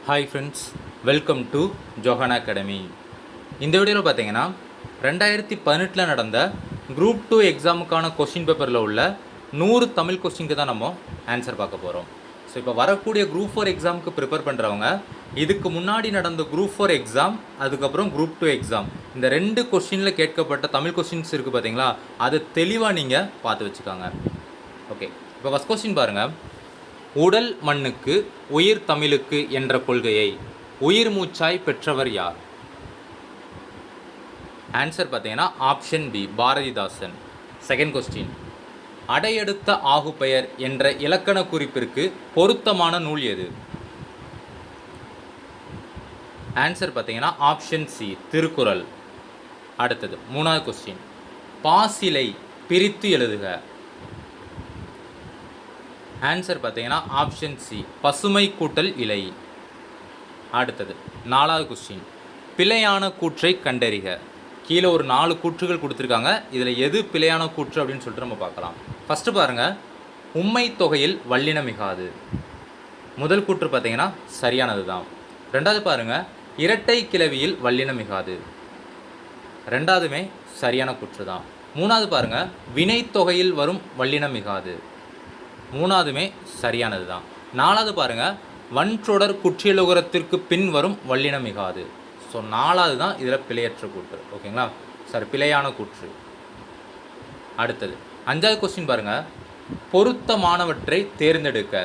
Hi friends, welcome to Johana Academy. இந்த வீடியோவில் பார்த்தீங்கன்னா 2018 நடந்த குரூப் 2 எக்ஸாமுக்கான கொஸ்டின் பேப்பரில் உள்ள 100 தமிழ் கொஸ்டினுக்கு தான் நம்ம ஆன்சர் பார்க்க போகிறோம். ஸோ இப்போ வரக்கூடிய குரூப் 4 எக்ஸாமுக்கு ப்ரிப்பேர் பண்ணுறவங்க இதுக்கு முன்னாடி நடந்த குரூப் 4 எக்ஸாம், அதுக்கப்புறம் குரூப் 2 எக்ஸாம், இந்த 2 கொஸ்டினில் கேட்கப்பட்ட தமிழ் கொஸ்டின்ஸ் இருக்குது பார்த்தீங்களா, அதை தெளிவாக நீங்கள் பார்த்து வச்சுக்காங்க. ஓகே, இப்போ ஃபஸ்ட் கொஸ்டின் பாருங்கள். உடல் மண்ணுக்கு உயிர் தமிழுக்கு என்ற கொள்கையை உயிர் மூச்சாய் பெற்றவர் யார்? ஆன்சர் பார்த்தீங்கன்னா option B, Bharathidasan. Second question, அடையெடுத்த ஆகுபெயர் என்ற இலக்கண குறிப்பிற்கு பொருத்தமான நூல் எது? ஆன்சர் பார்த்தீங்கன்னா ஆப்ஷன் சி, திருக்குறள். அடுத்தது மூணாவது கொஸ்டின், பாசிலை பிரித்து எழுதுக. ஆன்சர் பார்த்தீங்கன்னா ஆப்ஷன் சி, பசுமை கூட்டல் இலை. அடுத்தது நாலாவது கொஸ்டின், பிழையான கூற்றை கண்டறிக. கீழே ஒரு 4 கூற்றுகள் கொடுத்துருக்காங்க. இதில் எது பிழையான கூற்று அப்படின்னு சொல்லிட்டு நம்ம பார்க்கலாம். ஃபஸ்ட்டு பாருங்கள், உம்மை தொகையில் வல்லினமிகாது. முதல் கூற்று பார்த்தீங்கன்னா சரியானது தான். ரெண்டாவது பாருங்கள், இரட்டை கிளவியில் வல்லினமிகாது. ரெண்டாவதுமே சரியான கூற்று தான். மூணாவது பாருங்கள், வினை தொகையில் வரும் வல்லினமிகாது. மூணாவதுமே சரியானது தான். நாலாவது பாருங்கள், வன்றொடர் குற்றியலுகரத்திற்கு பின் வரும் வல்லினமிகாது. ஸோ நாலாவது தான் இதில் பிழையற்ற கூற்று. ஓகேங்களா, சாரி, பிழையான கூற்று. அடுத்தது அஞ்சாவது கொஸ்டின் பாருங்கள், பொருத்தமானவற்றை தேர்ந்தெடுக்க.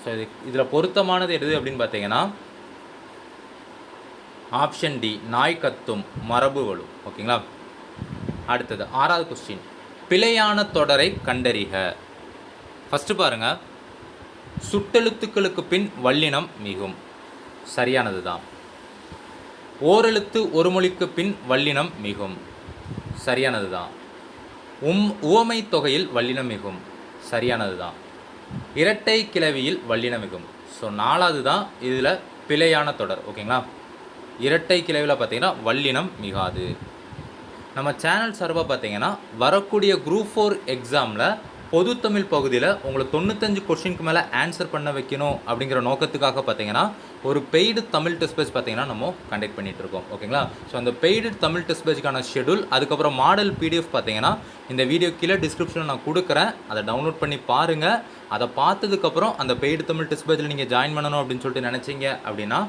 ஸோ இதில் பொருத்தமானது எது அப்படின்னு பார்த்தீங்கன்னா ஆப்ஷன் டி, நாய் கத்தும் மரபு வலு. ஓகேங்களா. அடுத்தது ஆறாவது கொஸ்டின், பிழையான தொடரை கண்டறிக. ஃபஸ்ட்டு பாருங்கள், சுட்டெழுத்துக்களுக்கு பின் வல்லினம் மிகும். சரியானது தான். ஓரெழுத்து ஒரு மொழிக்கு பின் வல்லினம் மிகும். சரியானது தான். உவமை தொகையில் வல்லினம் மிகும். சரியானது தான். இரட்டை கிளவியில் வல்லினம் மிகும். ஸோ நாலாவது தான் இதில் பிழையான தொடர். ஓகேங்களா. இரட்டை கிளவியில் பார்த்தீங்கன்னா வல்லினம் மிகாது. நம்ம சேனல் சார்பாக பார்த்தீங்கன்னா வரக்கூடிய குரூப் 4 எக்ஸாமில் பொது தமிழ் பகுதியில் உங்களை 95 கொஸ்டினுக்கு மேலே ஆன்சர் பண்ண வைக்கணும் அப்படிங்கிற நோக்கத்துக்காக பார்த்தீங்கன்னா ஒரு பெய்டு தமிழ் டெஸ்ட் பேட்ச் பார்த்தீங்கன்னா நம்ம கண்டக்ட் பண்ணிகிட்ருக்கோம். ஓகேங்களா. ஸோ அந்த பெய்டு தமிழ் டெஸ்ட் பேட்சுக்கான ஷெடியூல், அதுக்கப்புறம் மாடல் பிடிஎஃப் பார்த்தீங்கன்னா இந்த வீடியோ கீழே டிஸ்கிரிப்ஷனில் நான் கொடுக்குறேன். அதை டவுன்லோட் பண்ணி பாருங்கள். அதை பார்த்ததுக்கப்புறம் அந்த பெய்டு தமிழ் டெஸ்ட் பேட்சில் நீங்கள் ஜாயின் பண்ணணும் அப்படின்னு சொல்லிட்டு நினச்சிங்க அப்படின்னா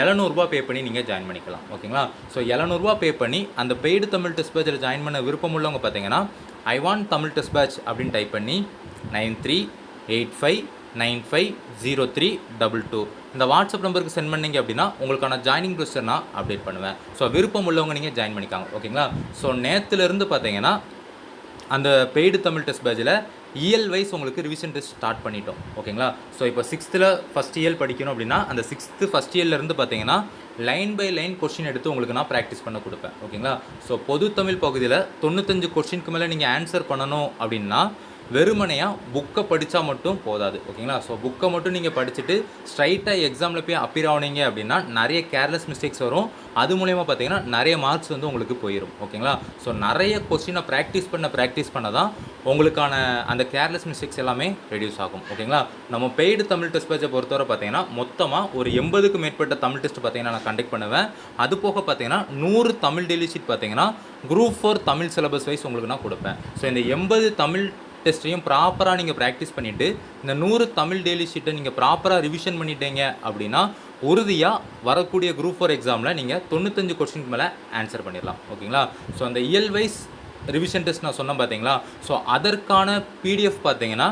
700 பே பண்ணி நீங்கள் ஜாயின் பண்ணிக்கலாம். ஓகேங்களா. ஸோ 700 பே பண்ணி அந்த பெய்டு தமிழ் டெஸ்ட் பேட்சில் ஜாயின் பண்ண விருப்பம் உள்ளவங்க பார்த்தீங்கன்னா I want Tamil test batch அப்படின்னு டைப் பண்ணி 9385950322 இந்த வாட்ஸ்அப் நம்பருக்கு சென்ட் பண்ணிங்க அப்படின்னா உங்களுக்கான ஜாயினிங் ப்ரொசீஜர் நான் அப்டேட் பண்ணுவேன். ஸோ விருப்பம் உள்ளவங்க நீங்கள் ஜாயின் பண்ணிக்காங்க. ஓகேங்களா. ஸோ நேற்றுலேருந்து பார்த்தீங்கன்னா அந்த பெய்டு தமிழ் டெஸ்ட் பேட்சில் இயல் வைஸ் உங்களுக்கு ரிவிஷன் டெஸ்ட் ஸ்டார்ட் பண்ணிட்டோம். ஓகேங்களா. ஸோ இப்போ 6th ஃபஸ்ட் இயல் படிக்கணும் அப்படின்னா அந்த 6th ஃபஸ்ட் இயர்லேருந்து பார்த்தீங்கன்னா லைன் பை லைன் கொஸ்டின் எடுத்து உங்களுக்கு நான் ப்ராக்டிஸ் பண்ண கொடுப்பேன். ஓகேங்களா. ஸோ பொது தமிழ் பகுதியில் 95 கொஸ்டினுக்கு மேலே நீங்கள் ஆன்சர் பண்ணணும் அப்படின்னா வெறுமனையாக புக்கை படித்தா மட்டும் போதாது. ஓகேங்களா. ஸோ புக்கை மட்டும் நீங்கள் படிச்சுட்டு ஸ்ட்ரைட்டாக எக்ஸாமில் போய் அப்பியர் ஆனீங்க அப்படின்னா நிறைய கேர்லெஸ் மிஸ்டேக்ஸ் வரும். அது மூலயமா பார்த்தீங்கன்னா நிறைய மார்க்ஸ் வந்து உங்களுக்கு போயிடும். ஓகேங்களா. ஸோ நிறைய கொஸ்டினை ப்ராக்டிஸ் பண்ண தான் உங்களுக்கான அந்த கேர்லெஸ் மிஸ்டேக்ஸ் எல்லாமே ரெடியூஸ் ஆகும். ஓகேங்களா. நம்ம பெய்டு தமிழ் டெஸ்ட் பேட்சை பொறுத்தவரை பார்த்தீங்கன்னா மொத்தமாக ஒரு 80க்கும் மேற்பட்ட தமிழ் டெஸ்ட் பார்த்தீங்கன்னா நான் கண்டக்ட் பண்ணுவேன். அது போக பார்த்தீங்கன்னா 100 தமிழ் டெய்லி ஷீட் பார்த்தீங்கன்னா குரூப் 4 தமிழ் சிலபஸ் வைஸ் உங்களுக்கு நான் கொடுப்பேன். ஸோ இந்த 80 தமிழ் டெஸ்ட்டையும் ப்ராப்பராக நீங்கள் ப்ராக்டிஸ் பண்ணிவிட்டு இந்த 100 தமிழ் டெய்லி ஷீட்டை நீங்கள் ப்ராப்பராக ரிவிஷன் பண்ணிட்டீங்க அப்படின்னா உறுதியாக வரக்கூடிய குரூப் 4 எக்ஸாமில் நீங்கள் 95 கொஸ்டினுக்கு மேலே ஆன்சர் பண்ணிடலாம். ஓகேங்களா. ஸோ அந்த இயல் வைஸ் ரிவிஷன் டெஸ்ட் நான் சொன்னேன் பார்த்தீங்களா. ஸோ அதற்கான பிடிஎஃப் பார்த்தீங்கன்னா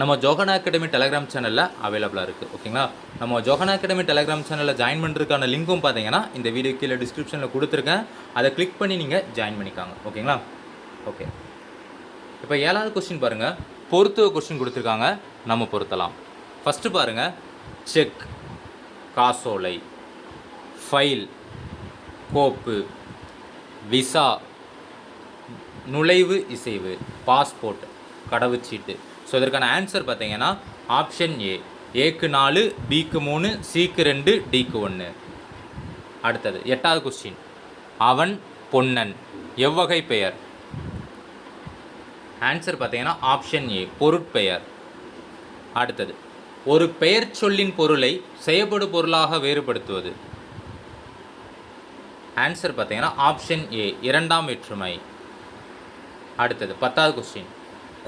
நம்ம ஜோஹானா அகாடமி டெலகிராம் சேனலில் அவைலபிளாக இருக்குது. ஓகேங்களா. நம்ம ஜோஹானா அகாடமி டெலகிராம் சேனலில் ஜாயின் பண்ணுறதுக்கான லிங்க்கும் பார்த்தீங்கன்னா இந்த வீடியோ கீழே டிஸ்கிரிப்ஷனில் கொடுத்துருக்கேன். அதை கிளிக் பண்ணி நீங்கள் ஜாயின் பண்ணிக்காங்க. ஓகேங்களா. ஓகே, இப்போ 7வது கொஸ்டின் பாருங்கள், பொறுத்துவ கொஸ்டின் கொடுத்துருக்காங்க, நம்ம பொருத்தலாம். ஃபஸ்ட்டு பாருங்கள், செக் காசோலை, ஃபைல் கோப்பு, விசா நுழைவு இசைவு, பாஸ்போர்ட் கடவுச்சீட்டு. ஸோ இதற்கான ஆன்சர் பார்த்தீங்கன்னா ஆப்ஷன் ஏ, ஏக்கு 4, பிக்கு 3, சிக்கு 2, டிக்கு 1. அடுத்தது 8வது கொஸ்டின், அவன் பொன்னன் எவ்வகை பெயர்? ஆன்சர் பார்த்தீங்கன்னா ஆப்ஷன் ஏ, பொருட்பெயர். அடுத்தது ஒரு பெயர் சொல்லின் பொருளை செயற்படு பொருளாக வேறுபடுத்துவது. ஆன்சர் பார்த்தீங்கன்னா ஆப்ஷன் ஏ இரண்டாம் வேற்றுமை. அடுத்தது 10வது கொஸ்டின்.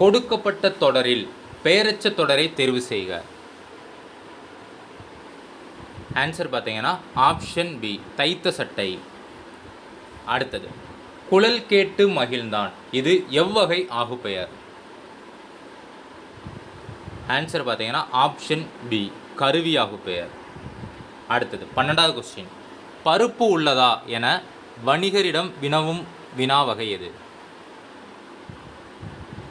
கொடுக்கப்பட்ட தொடரில் பெயரச்ச தொடரை தேர்வு செய்க. ஆன்சர் பார்த்தீங்கன்னா ஆப்ஷன் பி தைத்த சட்டை. அடுத்தது குழல் கேட்டு மகிழ்ந்தான், இது எவ்வகை ஆகுபெயர். ஆன்சர் பார்த்தீங்கன்னா ஆப்ஷன் பி கருவி ஆகுபெயர். அடுத்தது 12வது கொஸ்டின். பருப்பு உள்ளதா என வணிகரிடம் வினவும் வினா வகை எது.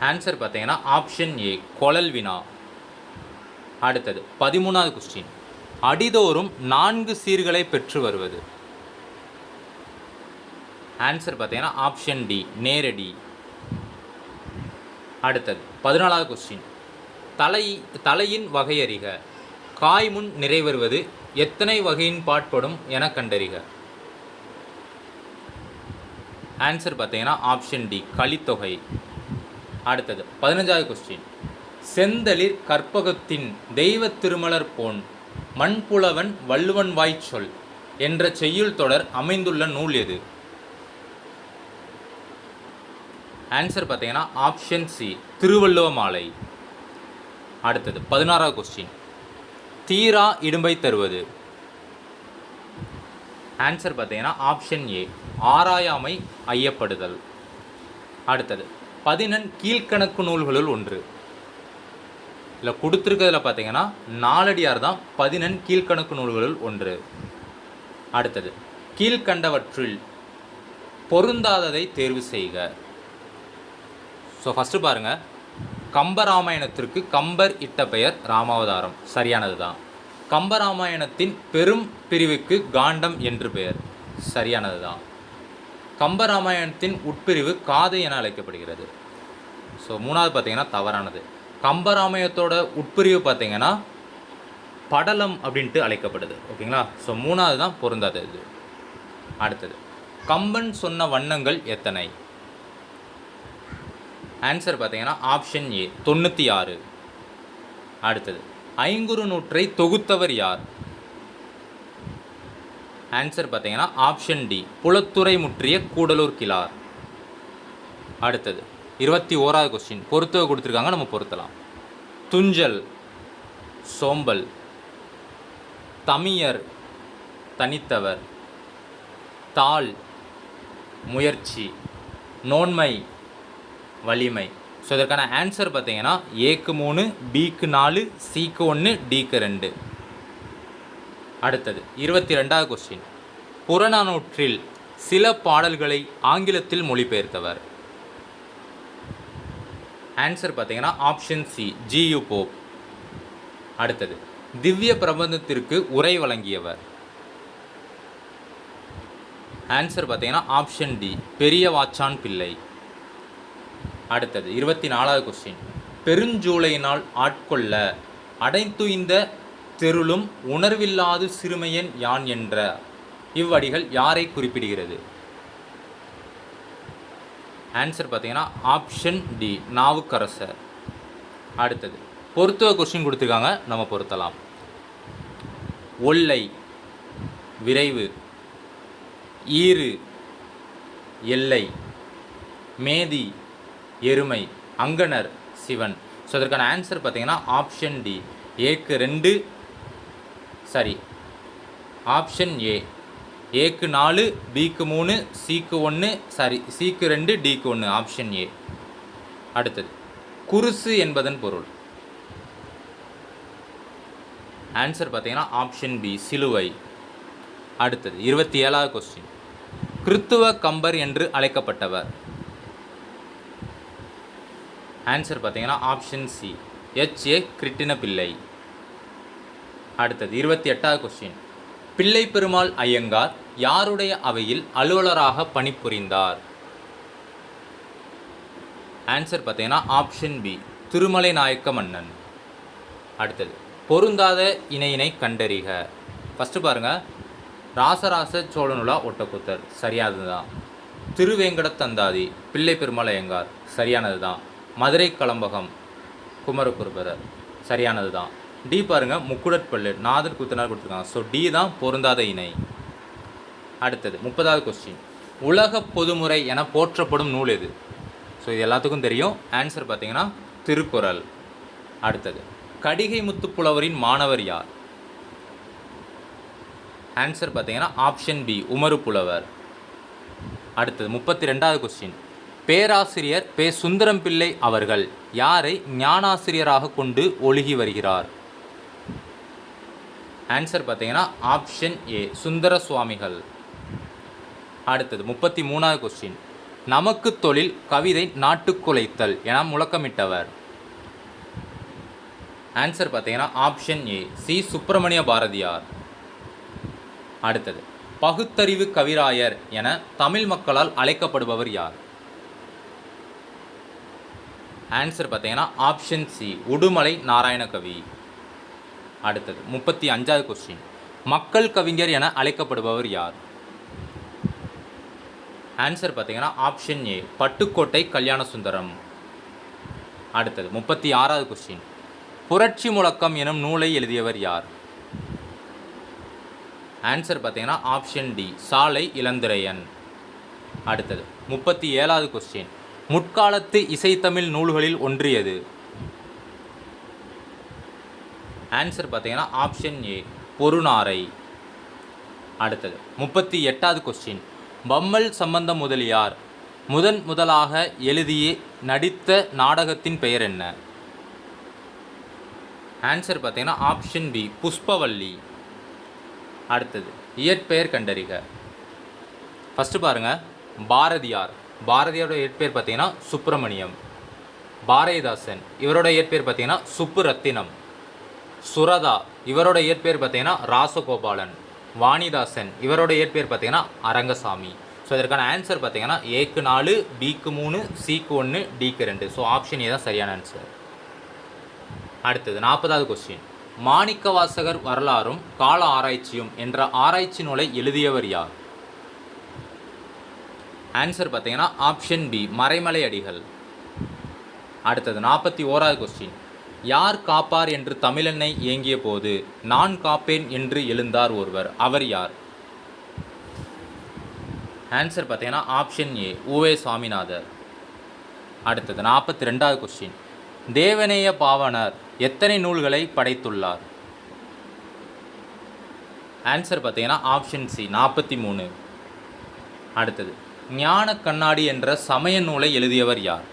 ஆன்சர் பார்த்தீங்கன்னா ஆப்ஷன் ஏ கொழல் வினா. அடுத்தது 13வது கொஸ்டின். அடிதோறும் 4 சீர்களை பெற்று வருவது. ஆன்சர் பார்த்தீங்கன்னா ஆப்ஷன் டி நேரடி. அடுத்தது 14வது கொஸ்டின். தலையின் வகையறிக. காய் முன் நிறைவருவது எத்தனை வகையின் பாட்படும் என கண்டறிக. ஆன்சர் பார்த்தீங்கன்னா ஆப்ஷன் டி கலித்தொகை. அடுத்தது 15வது கொஸ்டின். செந்தளிர் கற்பகத்தின் தெய்வ திருமலர் போன் மண்புலவன் வள்ளுவன் வாய்ச்சொல் என்ற செய்யுள் தொடர் அமைந்துள்ள நூல் எது. ஆன்சர் பார்த்தீங்கன்னா ஆப்ஷன் சி திருவள்ளுவ மாலை. அடுத்தது 16வது கொஸ்டின். தீரா இடும்பை தருவது. ஆன்சர் பார்த்தீங்கன்னா ஆப்ஷன் ஏ ஆராயாமை ஐயப்படுதல். அடுத்தது 11 கீழ்கணக்கு நூல்களுள் ஒன்று. இல்லை கொடுத்துருக்கிறதுல பார்த்தீங்கன்னா நாலடியார் தான் 11 கீழ்கணக்கு நூல்களுள் ஒன்று. அடுத்தது கீழ்கண்டவற்றில் பொருந்தாததை தேர்வு செய்க. ஸோ ஃபஸ்ட்டு பாருங்கள், கம்பராமாயணத்திற்கு கம்பர் இட்ட பெயர் ராமாவதாரம், சரியானது தான். கம்பராமாயணத்தின் பெரும் பிரிவுக்கு காண்டம் என்று பெயர், சரியானது தான். கம்பராமாயணத்தின் உட்பிரிவு காதை என அழைக்கப்படுகிறது. ஸோ 3வது பார்த்தீங்கன்னா தவறானது. கம்பராமாயணத்தோட உட்பிரிவு பார்த்தீங்கன்னா படலம் அப்படின்ட்டு அழைக்கப்படுது. ஓகேங்களா? ஸோ 3வது தான் பொருந்தாதது. அடுத்தது கம்பன் சொன்ன வண்ணங்கள் எத்தனை. ஆன்சர் பார்த்தீங்கன்னா ஆப்ஷன் ஏ 96. அடுத்தது ஐங்குறு நூற்றை தொகுத்தவர் யார். ஆன்சர் பார்த்தீங்கன்னா ஆப்ஷன் டி புலத்துறை முற்றிய கூடலூர் கிழார். அடுத்தது 21வது கொஸ்டின். பொறுத்துவை கொடுத்துருக்காங்க, நம்ம பொருத்தலாம். துஞ்சல் சோம்பல், தமியர் தனித்தவர், தாள் முயற்சி, நோன்மை வலிமை. ஸோ இதற்கான ஆன்சர் பார்த்தீங்கன்னா ஏக்கு 3, பிக்கு 4, சிக்கு 1, டிக்கு 2. அடுத்தது 22வது கொஸ்டின். புறநானூற்றில் சில பாடல்களை ஆங்கிலத்தில் மொழிபெயர்த்தவர். ஆன்சர் பார்த்தீங்கன்னா ஆப்ஷன் சி ஜியு போப். அடுத்தது திவ்ய பிரபந்தத்திற்கு உரை வழங்கியவர். ஆன்சர் பார்த்தீங்கன்னா ஆப்ஷன் டி பெரிய வாச்சான் பிள்ளை. அடுத்தது 24வது கொஸ்டின். பெருஞ்சூளையினால் ஆட்கொள்ள அடைத்துய்ந்த தெருளும் உணர்வில்லாது சிறுமையன் யான் என்ற இவ்வடிகள் யாரை குறிப்பிடுகிறது. ஆன்சர் பார்த்தீங்கன்னா ஆப்ஷன் டி நாவுக்கரசர். அடுத்தது பொறுத்துவ கொஸ்டின் கொடுத்துருக்காங்க, நம்ம பொருத்தலாம். ஒல்லை விரைவு, ஈறு எல்லை, மேதி எருமை, அங்கனர் சிவன். ஸோ அதற்கான ஆன்சர் பார்த்தீங்கன்னா ஆப்ஷன் டி ஏக்கு 2, சரி ஆப்ஷன் ஏக்கு 4, பிக்கு 3, சிக்கு 1, சாரி சிக்கு 2, டிக்கு 1, ஆப்ஷன் ஏ. அடுத்தது குருசு என்பதன் பொருள். ஆன்சர் பார்த்தீங்கன்னா ஆப்ஷன் பி சிலுவை. அடுத்தது 27வது கொஸ்டின். கிறித்துவ கம்பர் என்று அழைக்கப்பட்டவர். ஆன்சர் பார்த்தீங்கன்னா ஆப்ஷன் சி H.A. கிருட்டின பிள்ளை. அடுத்தது 28வது கொஸ்டின். பிள்ளை பெருமாள் ஐயங்கார் யாருடைய அவையில் அலுவலராக பணிபுரிந்தார். ஆன்சர் பார்த்தீங்கன்னா ஆப்ஷன் பி திருமலை நாயக்க மன்னன். அடுத்தது பொருந்தாத இணையினை கண்டறிக. ஃபஸ்ட்டு பாருங்கள், ராசராச சோழனுலா ஒட்டக்கூத்தர், சரியானது தான். திருவேங்கடத்தந்தாதி பிள்ளை பெருமாள் ஐயங்கார், சரியானது தான். மதுரை கலம்பகம் குமரகுருபரர், சரியானது தான். டி பாருங்க முக்குடற்பல்லு நாதர் குத்தனார் கொடுத்துருக்காங்க. ஸோ டி தான் பொருந்தாத இணை. அடுத்தது 30வது கொஸ்டின். உலக பொதுமுறை என போற்றப்படும் நூல் எது? ஸோ இது எல்லாத்துக்கும் தெரியும். ஆன்சர் பார்த்தீங்கன்னா திருக்குறள். அடுத்தது கடிகை முத்துப்புலவரின் மாணவர் யார்? ஆன்சர் பார்த்தீங்கன்னா ஆப்ஷன் பி உமறு புலவர். அடுத்தது 32வது கொஸ்டின். பேராசிரியர் பே சுந்தரம் பிள்ளை அவர்கள் யாரை ஞானாசிரியராக கொண்டு ஒழுகி வருகிறார்? ஆன்சர் பார்த்தீங்கன்னா ஆப்ஷன் ஏ சுந்தர சுவாமிகள். அடுத்தது 33வது கொஸ்டின். நமக்கு தொழில் கவிதை நாட்டுக்குலைத்தல் என முழக்கமிட்டவர்? ஆன்சர் பார்த்தீங்கன்னா option A C Subramania Bharathiyar. அடுத்தது பகுத்தறிவு கவிராயர் என தமிழ் மக்களால் அழைக்கப்படுபவர் யார்? ஆன்சர் பார்த்தீங்கன்னா ஆப்ஷன் சி உடுமலை நாராயணகவி. அடுத்தது 35வது கொஸ்டின். மக்கள் கவிஞர் என அழைக்கப்படுபவர் யார்? ஆன்சர் பார்த்தீங்கன்னா ஆப்ஷன் ஏ பட்டுக்கோட்டை கல்யாண சுந்தரம். அடுத்தது 36வது கொஸ்டின். புரட்சி முழக்கம் எனும் நூலை எழுதியவர் யார்? ஆன்சர் பார்த்தீங்கன்னா ஆப்ஷன் டி சாலை இளந்திரையன். அடுத்தது 37வது கொஸ்டின். முற்காலத்து இசைத்தமிழ் நூல்களில் ஒன்று எது? ஆன்சர் பார்த்தீங்கன்னா ஆப்ஷன் ஏ பொருநாரை. அடுத்தது 38வது கொஸ்டின். பம்மல் சம்பந்த முதலியார் முதலாக எழுதிய நடித்த நாடகத்தின் பெயர் என்ன? ஆன்சர் பார்த்தீங்கன்னா ஆப்ஷன் பி புஷ்பவல்லி. அடுத்தது இயற்பெயர் கண்டறிக. ஃபஸ்ட்டு பாருங்கள் பாரதியார். பாரதியாரோட இயற்பெயர் பார்த்தீங்கன்னா சுப்பிரமணியம். பாரதிதாசன் இவரோட இயற்பெயர் பார்த்தீங்கன்னா சுப்புரத்தினம். சுரதா இவரோட இயற்பெயர் பார்த்தீங்கன்னா ராசகோபாலன். வாணிதாசன் இவரோட இயற்பெயர் பார்த்தீங்கன்னா அரங்கசாமி. ஸோ இதற்கான ஆன்சர் பார்த்தீங்கன்னா ஏக்கு 4, பிக்கு 3, சிக்கு 1, டிக்கு 2. ஸோ ஆப்ஷன் ஏ தான் சரியான ஆன்சர். அடுத்தது 40வது கொஸ்டின். மாணிக்கவாசகர் வரலாறும் கால ஆராய்ச்சியும் என்ற ஆராய்ச்சி நூலை எழுதியவர் யார்? ஆன்சர் பார்த்தீங்கன்னா ஆப்ஷன் பி மறைமலை அடிகள். அடுத்தது 41வது கொஸ்டின். யார் காப்பார் என்று தமிழெண்ணை ஏங்கிய போது நான் காப்பேன் என்று எழுந்தார் ஒருவர், அவர் யார்? ஆன்சர் பார்த்தீங்கன்னா ஆப்ஷன் ஏ உவே சாமிநாதர். அடுத்தது 42வது கொஸ்டின். தேவநேய பாவனர் எத்தனை நூல்களை படைத்துள்ளார்? ஆன்சர் பார்த்தீங்கன்னா ஆப்ஷன் சி 43. அடுத்தது ஞான கண்ணாடி என்ற சமய நூலை எழுதியவர் யார்?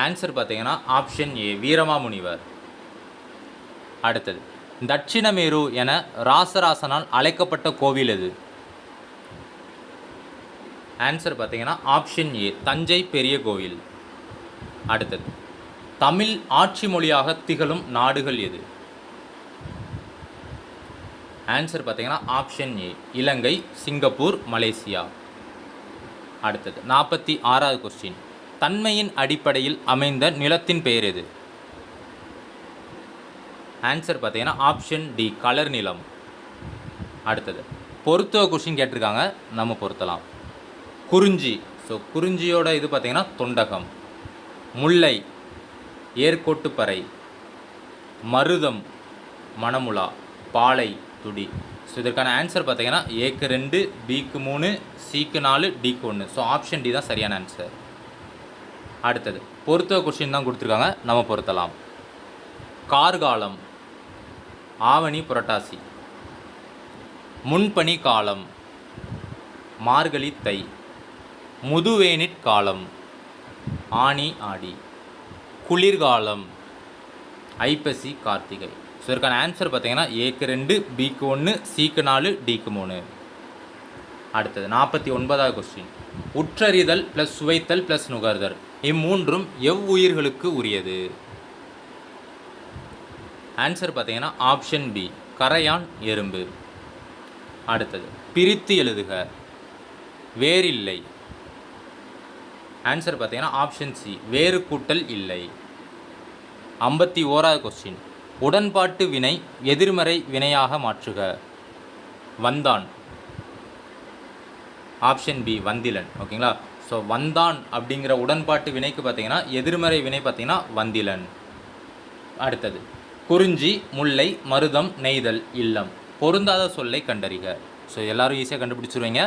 ஆன்சர் பார்த்தீங்கன்னா ஆப்ஷன் ஏ வீரமாமுனிவர். அடுத்தது தட்சிணமேரு என ராசராசனால் அழைக்கப்பட்ட கோவில் எது? ஆன்சர் பார்த்தீங்கன்னா ஆப்ஷன் ஏ தஞ்சை பெரிய கோவில். அடுத்தது தமிழ் ஆட்சி மொழியாக திகழும் நாடுகள் எது? ஆன்சர் பார்த்தீங்கன்னா ஆப்ஷன் ஏ இலங்கை, சிங்கப்பூர், மலேசியா. அடுத்தது 46வது கொஸ்டின். தன்மையின் அடிப்படையில் அமைந்த நிலத்தின் பெயர் எது? ஆன்சர் பார்த்தீங்கன்னா ஆப்ஷன் டி கலர் நிலம். அடுத்தது பொருத்துவ கொஸ்டின் கேட்டிருக்காங்க, நம்ம பொருத்தலாம். குறிஞ்சி. ஸோ குறிஞ்சியோட இது பார்த்தீங்கன்னா தொண்டகம். முல்லை ஏர்கோட்டுப்பறை. மருதம் மணமுலா. பாலை துடி. ஸோ இதற்கான ஆன்சர் பார்த்தீங்கன்னா ஏக்கு 2, பிக்கு 3, சிக்கு 4, டிக்கு 1. ஸோ ஆப்ஷன் டி தான் சரியான ஆன்சர். அடுத்தது பொருத்துவ கொஸ்டின் தான் கொடுத்துருக்காங்க, நம்ம பொருத்தலாம். கார்காலம் ஆவணி புரட்டாசி. முன்பனி காலம் மார்கழி தை. முதுவேனிற் காலம் ஆனி ஆடி. குளிர்காலம் ஐப்பசி கார்த்திகை. ஸோ இதற்கான ஆன்சர் பார்த்தீங்கன்னா ஏக்கு 2, பிக்கு 1, சிக்கு 4, டிக்கு 3. அடுத்தது 49வது கொஸ்டின். உற்றறிதல் ப்ளஸ் சுவைத்தல் ப்ளஸ் நுகர்தல் இம்மூன்றும் எவ்வுயிர்களுக்கு உரியது? ஆன்சர் பார்த்தீங்கன்னா ஆப்ஷன் பி கரையான் எறும்பு. அடுத்தது பிரித்து எழுதுக. வேறில்லை. ஆன்சர் பார்த்தீங்கன்னா ஆப்ஷன் சி வேறு கூட்டல் இல்லை. 51வது கொஸ்டின். உடன்பாட்டு வினை எதிர்மறை வினையாக மாற்றுக. வந்தான். ஆப்ஷன் பி வந்திலன். ஓகேங்களா. ஸோ வந்தான் அப்படிங்கிற உடன்பாட்டு வினைக்கு பார்த்தீங்கன்னா எதிர்மறை வினை பார்த்தீங்கன்னா வந்திலன். அடுத்தது குறிஞ்சி, முல்லை, மருதம், நெய்தல், இல்லம். பொருந்தாத சொல்லை கண்டறிக. ஸோ எல்லாரும் ஈஸியாக கண்டுபிடிச்சிருவீங்க.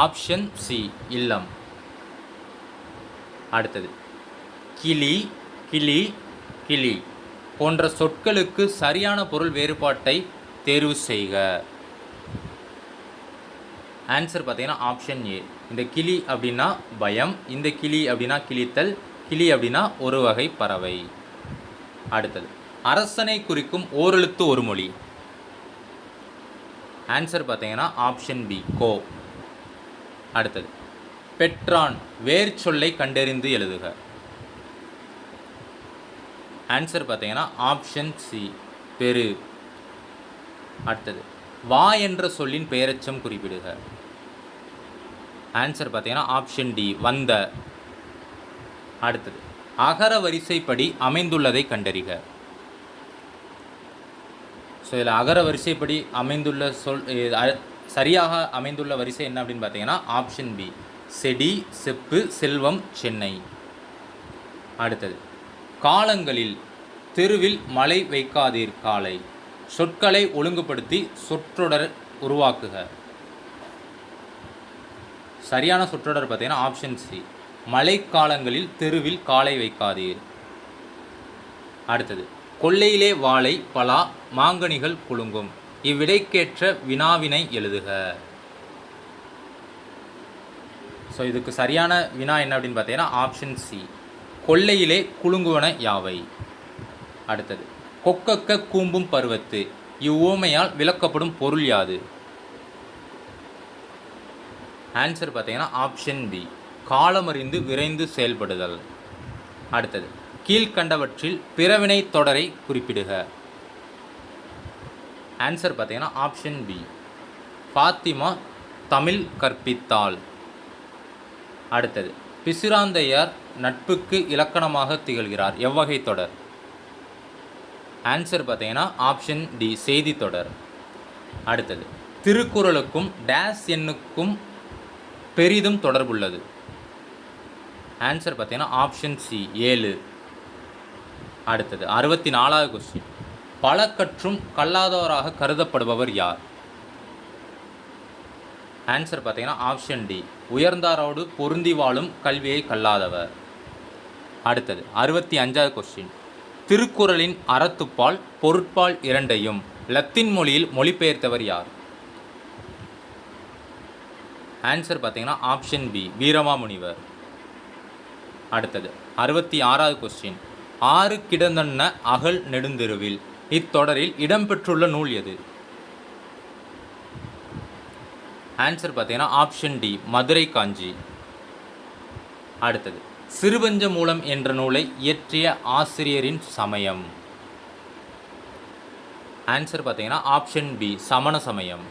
ஆப்ஷன் சி இல்லம். அடுத்தது கிளி, கிளி, கிளி போன்ற சொற்களுக்கு சரியான பொருள் வேறுபாட்டை தேர்வு செய்க. ஆன்சர் பார்த்தீங்கன்னா ஆப்ஷன் ஏ. இந்த கிளி அப்படின்னா பயம், இந்த கிளி அப்படின்னா கிளித்தல், கிளி அப்படின்னா ஒரு வகை பறவை. அடுத்தது அரசனை குறிக்கும் ஓரெழுத்து ஒரு மொழி. ஆன்சர் பார்த்தீங்கன்னா ஆப்ஷன் பி கோ. அடுத்தது பெற்றான் வேர் சொல்லை கண்டறிந்து எழுதுக. ஆன்சர் பார்த்தீங்கன்னா ஆப்ஷன் சி பெரு. அடுத்தது வா என்ற சொல்லின் பெயரெச்சம் குறிப்பிடுக. ஆன்சர் பார்த்தீங்கன்னா ஆப்ஷன் டி வந்த. அடுத்தது அகர வரிசைப்படி அமைந்துள்ளதை கண்டறிக. ஸோ இதில் அகர வரிசைப்படி அமைந்துள்ள சொல் சரியாக அமைந்துள்ள வரிசை என்ன அப்படின்னு பார்த்தீங்கன்னா ஆப்ஷன் பி செடி, செப்பு, செல்வம், சென்னை. அடுத்தது காலங்களில் தெருவில் மழை வைக்காதீர் காலை. சொற்களை ஒழுங்குபடுத்தி சொற்றொடர் உருவாக்குக. சரியான சொற்றொடர் பார்த்தீங்கன்னா ஆப்ஷன் சி மழைக்காலங்களில் தெருவில் காலை வைக்காதீர். அடுத்தது கொல்லையிலே வாழை, பலா, மாங்கனிகள் குலுங்கும். இவ்விடைக்கேற்ற வினாவினை எழுதுக. ஸோ இதுக்கு சரியான வினா என்ன அப்படின்னு பார்த்தீங்கன்னா ஆப்ஷன் சி கொல்லையிலே குலுங்குவன யாவை. அடுத்தது கொக்கக்க கூம்பும் பருவத்து. இவ்வுவமையால் விளக்கப்படும் பொருள் யாது. ஆன்சர் பார்த்தீங்கன்னா ஆப்ஷன் பி காலமறிந்து விரைந்து செயல்படுதல். அடுத்தது கீழ்கண்டவற்றில் பிறவினை தொடரை குறிப்பிடுக. ஆன்சர் பார்த்தீங்கன்னா ஆப்ஷன் பி ஃபாத்திமா தமிழ் கற்பித்தாள். அடுத்தது பிசிராந்தையார் நட்புக்கு இலக்கணமாக திகழ்கிறார். எவ்வகை தொடர். ஆன்சர் பார்த்தீங்கன்னா ஆப்ஷன் டி செய்தி தொடர். அடுத்தது திருக்குறளுக்கும் டேஸ் எண்ணுக்கும் பெரிதும் தொடர்புள்ளது. ஆன்சர் பார்த்தீங்கன்னா ஆப்ஷன் சி 7. அடுத்தது 64வது கொஸ்டின். பல கற்றும் கல்லாதவராக கருதப்படுபவர் யார். ஆன்சர் பார்த்தீங்கன்னா ஆப்ஷன் டி உயர்ந்தாரோடு பொருந்தி வாழும் கல்வியை கல்லாதவர். அடுத்தது 65வது கொஸ்டின். திருக்குறளின் அறத்துப்பால் பொருட்பால் இரண்டையும் லத்தீன் மொழியில் மொழிபெயர்த்தவர் யார். ஆன்சர் பார்த்தீங்கன்னா ஆப்ஷன் பி வீரமாமுனிவர். அடுத்தது 66வது கொஸ்டின். ஆறு கிடந்தன்ன அகல் நெடுந்தெருவில். இத்தொடரில் இடம்பெற்றுள்ள நூல் எது. ஆன்சர் பார்த்தீங்கன்னா ஆப்ஷன் டி மதுரை காஞ்சி. அடுத்தது சிறுபஞ்ச மூலம் என்ற நூலை இயற்றிய ஆசிரியரின் சமயம். ஆன்சர் பார்த்தீங்கன்னா ஆப்ஷன் பி சமண சமயம்.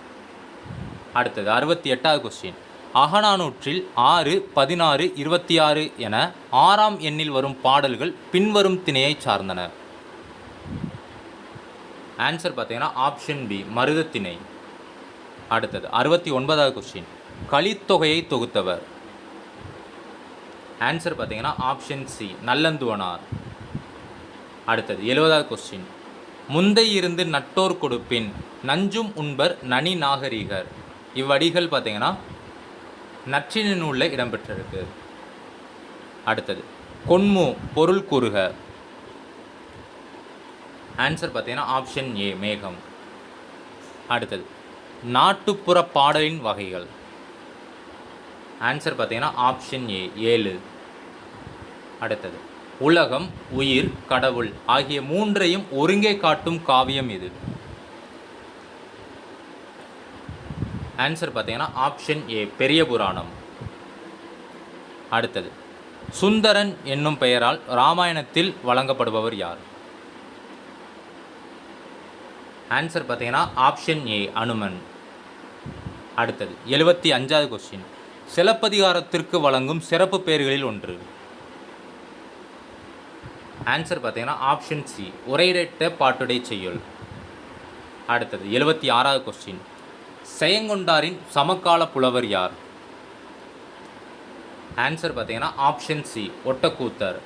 அடுத்தது 68வது கொஸ்டின். அகநானூற்றில் 6, 16, 26 என 6ஆம் எண்ணில் வரும் பாடல்கள் பின்வரும் திணையை சார்ந்தன. ஆன்சர் பார்த்தீங்கன்னா ஆப்ஷன் பி மருதத்திணை. அடுத்தது 69வது கொஸ்டின். கலித்தொகையை தொகுத்தவர். ஆன்சர் பார்த்தீங்கன்னா ஆப்ஷன் சி நல்லந்துவனார். அடுத்தது 70வது கொஸ்டின். முந்தை இருந்து நட்டோர் கொடுப்பின் நஞ்சும் உண்பர் நனி நாகரீகர். இவ்வடிகள் பார்த்தீங்கன்னா நற்றினை நூலில் இடம்பெற்றிருக்கு. அடுத்தது கொன்மு பொருள் கூறுக. ஆன்சர் பார்த்தீங்கன்னா ஆப்ஷன் ஏ மேகம். அடுத்தது நாட்டுப்புற பாடலின் வகைகள். ஆன்சர் பார்த்தீங்கன்னா ஆப்ஷன் ஏ 7. அடுத்தது உலகம், உயிர், கடவுள் ஆகிய மூன்றையும் ஒருங்கே காட்டும் காவியம் எது. ஆன்சர் பார்த்தீங்கன்னா ஆப்ஷன் ஏ பெரிய புராணம். அடுத்தது சுந்தரன் என்னும் பெயரால் இராமாயணத்தில் வழங்கப்படுபவர் யார். ஆன்சர் பார்த்தீங்கன்னா ஆப்ஷன் ஏ அனுமன். அடுத்தது 75வது கொஸ்டின். சிலப்பதிகாரத்திற்கு வழங்கும் சிறப்பு பெயர்களில் ஒன்று. ஆன்சர் பார்த்தீங்கன்னா ஆப்ஷன் சி உரையிட்ட பாட்டுடை செய்யுள். அடுத்தது 76வது கொஸ்டின். செயங்கொண்டாரின் சமகால புலவர் யார். ஆன்சர் பார்த்தீங்கன்னா ஆப்ஷன் சி ஒட்டக்கூத்தர்.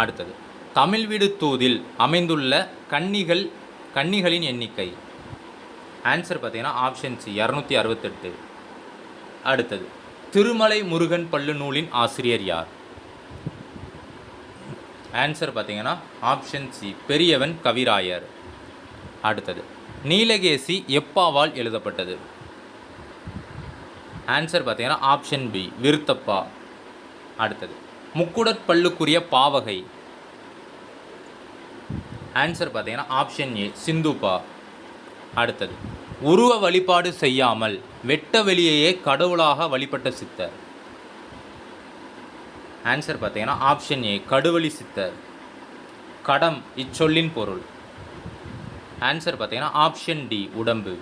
அடுத்தது தமிழ் வீடு தூதில் அமைந்துள்ள கன்னிகளின் எண்ணிக்கை. ஆன்சர் பார்த்தீங்கன்னா ஆப்ஷன் சி 268. அடுத்தது, திருமலை முருகன் பள்ளு நூலின் ஆசிரியர் யார்? ஆன்சர் பார்த்தீங்கன்னா ஆப்ஷன் சி பெரியவன் கவிராயர். அடுத்தது, நீலகேசி எப்பாவால் எழுதப்பட்டது? ஆன்சர் பார்த்தீங்கன்னா ஆப்ஷன் பி விருத்தப்பா. அடுத்தது, முக்குடற்பல்லுக்குரிய பாவகை. ஆன்சர் பார்த்தீங்கன்னா ஆப்ஷன் ஏ சிந்துப்பா. அடுத்தது, உருவ வழிபாடு செய்யாமல் வெட்ட வெளியையே கடவுளாக வழிபட்ட சித்தர். ஆன்சர் பார்த்தீங்கன்னா ஆப்ஷன் ஏ கடுவழி சித்தர். கடம் இச்சொல்லின் பொருள். ஆன்சர் பார்த்தீங்கன்னா ஆப்ஷன் டி உடம்பு.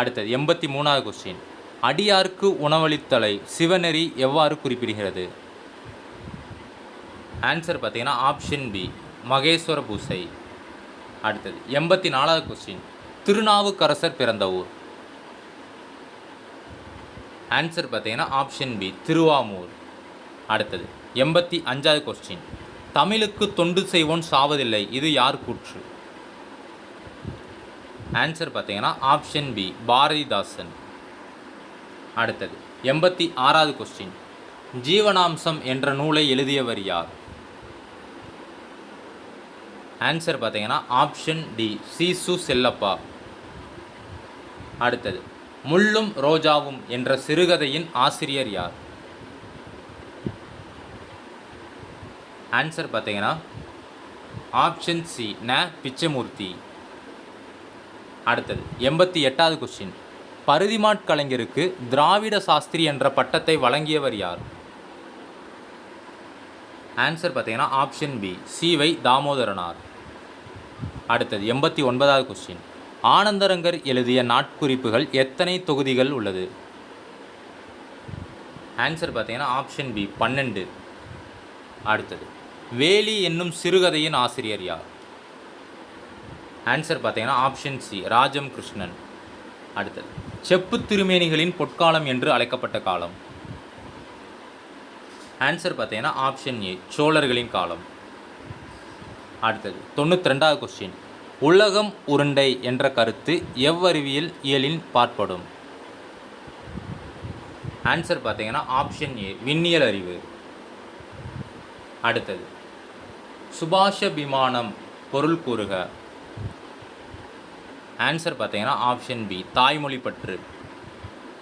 அடுத்தது 83வது கொஸ்டின், அடியாருக்கு உணவளித்தலை சிவநெறி எவ்வாறு குறிப்பிடுகிறது? ஆன்சர் பார்த்தீங்கன்னா ஆப்ஷன் பி மகேஸ்வர பூசை. அடுத்தது 84வது கொஸ்டின், திருநாவுக்கரசர் பிறந்த ஊர். ஆன்சர் பார்த்தீங்கன்னா ஆப்ஷன் பி திருவாமூர். அடுத்தது 85வது கொஸ்டின், தமிழுக்கு தொண்டு செய்வோன் சாவதில்லை, இது யார் கூற்று? ஆன்சர் பார்த்தீங்கன்னா ஆப்ஷன் பி பாரதிதாசன். அடுத்தது 86வது கொஸ்டின், ஜீவனாம்சம் என்ற நூலை எழுதியவர் யார்? ஆன்சர் பார்த்தீங்கன்னா ஆப்ஷன் டி சீசு செல்லப்பா. அடுத்தது, முள்ளும் ரோஜாவும் என்ற சிறுகதையின் ஆசிரியர் யார்? ஆன்சர் பார்த்தீங்கன்னா ஆப்ஷன் சி ந பிச்சைமூர்த்தி. அடுத்தது 88வது கொஸ்டின், பருதிமாட் கலைஞருக்கு திராவிட சாஸ்திரி என்ற பட்டத்தை வழங்கியவர் யார்? ஆன்சர் பார்த்தீங்கன்னா ஆப்ஷன் பி சிவை தாமோதரனார். அடுத்தது 89வது கொஸ்டின், ஆனந்தரங்கர் எழுதிய நாட்குறிப்புகள் எத்தனை தொகுதிகள் உள்ளது? ஆன்சர் பார்த்தீங்கன்னா ஆப்ஷன் பி 12. அடுத்தது, வேலி என்னும் சிறுகதையின் ஆசிரியர் யார்? ஆன்சர் பார்த்தீங்கன்னா ஆப்ஷன் சி ராஜம் கிருஷ்ணன். அடுத்தது, செப்பு திருமேனிகளின் பொற்காலம் என்று அழைக்கப்பட்ட காலம். ஆன்சர் பார்த்தீங்கன்னா ஆப்ஷன் ஏ சோழர்களின் காலம். அடுத்தது 92வது கொஸ்டின், உலகம் உருண்டை என்ற கருத்து எவ்வறிவியல் இயலின் பாற்படும்? ஆன்சர் பார்த்தீங்கன்னா ஆப்ஷன் ஏ விண்ணியல் அறிவு. அடுத்தது, சுபாஷ விமானம் பொருள் கூறுக. ஆன்சர் பார்த்தீங்கன்னா ஆப்ஷன் பி தாய்மொழி பற்று.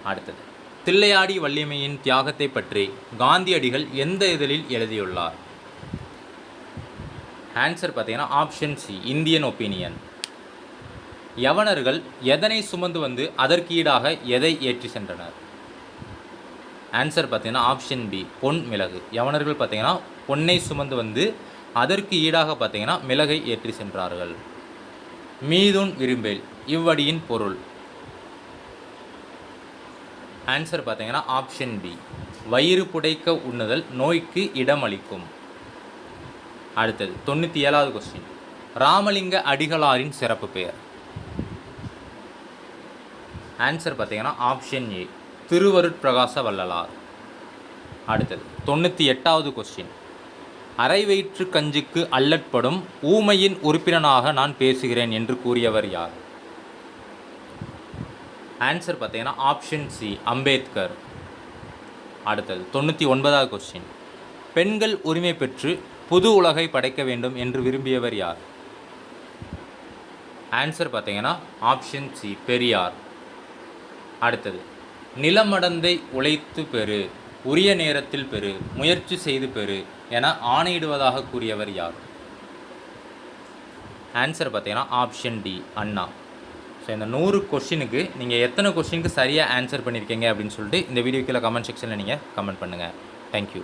அடுத்தது, தில்லையாடி வள்ளியம்மையின் தியாகத்தை பற்றி காந்தியடிகள் எந்த இதழில் எழுதியுள்ளார்? ஆன்சர் பார்த்தீங்கன்னா ஆப்ஷன் சி இந்தியன் ஒப்பீனியன். யவனர்கள் எதனை சுமந்து வந்து அதற்கு ஈடாக எதை ஏற்றி சென்றனர்? ஆன்சர் பார்த்தீங்கன்னா ஆப்ஷன் பி பொன் மிளகு. யவனர்கள் பார்த்தீங்கன்னா பொன்னை சுமந்து வந்து அதற்கு ஈடாக பார்த்தீங்கன்னா மிளகை ஏற்றி சென்றார்கள். மீதுன் விரும்பேல் இவ்வடியின் பொருள். ஆன்சர் பார்த்தீங்கன்னா ஆப்ஷன் பி வயிறு புடைக்க உண்ணுதல் நோய்க்கு இடமளிக்கும். அடுத்தது 97வது கொஸ்டின், ராமலிங்க அடிகளாரின் சிறப்பு பெயர். ஆன்சர் பார்த்தீங்கன்னா ஆப்ஷன் ஏ திருவருட்பிரகாச வள்ளலார். அடுத்தது 98வது கொஸ்டின், அரை வயிற்று கஞ்சிக்கு அல்லற்படும் ஊமையின் உறுப்பினனாக நான் பேசுகிறேன் என்று கூறியவர் யார்? ஆன்சர் பார்த்தீங்கன்னா ஆப்ஷன் சி அம்பேத்கர். அடுத்தது 99வது கொஸ்டின், பெண்கள் உரிமை பெற்று புது உலகை படைக்க வேண்டும் என்று விரும்பியவர் யார்? ஆன்சர் பார்த்தீங்கன்னா ஆப்ஷன் சி பெரியார். அடுத்தது, நிலமடந்தை உழைத்து பெறு, உரிய நேரத்தில் பெறு, முயற்சி செய்து பெறு என ஆணையிடுவதாக கூறியவர் யார்? ஆன்சர் பார்த்தீங்கன்னா ஆப்ஷன் டி அண்ணா. ஸோ இந்த 100 கொஸ்டினுக்கு நீங்கள் எத்தனை கொஸ்டினுக்கு சரியாக ஆன்சர் பண்ணியிருக்கீங்க அப்படின்னு சொல்லிட்டு இந்த வீடியோக்கில் கமெண்ட் செக்ஷனில் நீங்கள் கமெண்ட் பண்ணுங்கள். தேங்க்யூ.